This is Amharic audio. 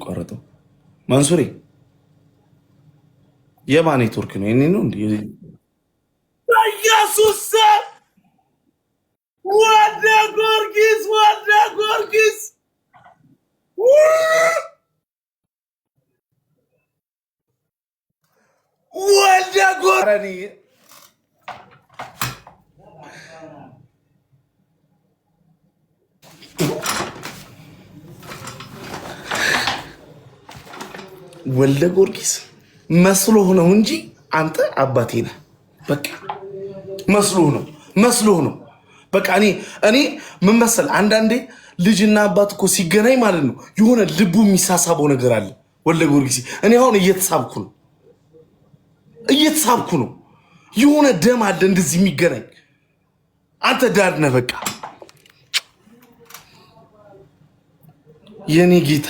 ቆረጠው። መንሱሬ የማን ኔትወርክ ነው? የኔ ነው እንዴ? ኢየሱስ ወደ ጊዮርጊስ ወደ ጊዮርጊስ ወደ ጊዮርጊስ ወልደ ጊዮርጊስ መስሎህ ነው እንጂ አንተ አባቴ ነህ። በቃ መስሎህ ነው። በቃ እኔ ምን መሰል አንዳንዴ ልጅና አባት እኮ ሲገናኝ ማለት ነው የሆነ ልቡ የሚሳሳበው ነገር አለ። ወልደ ጊዮርጊስ እኔ አሁን እየተሳብኩ ነው። የሆነ ደም አለ እንደዚህ የሚገናኝ። አንተ ዳር ነህ። በቃ የኔ ጌታ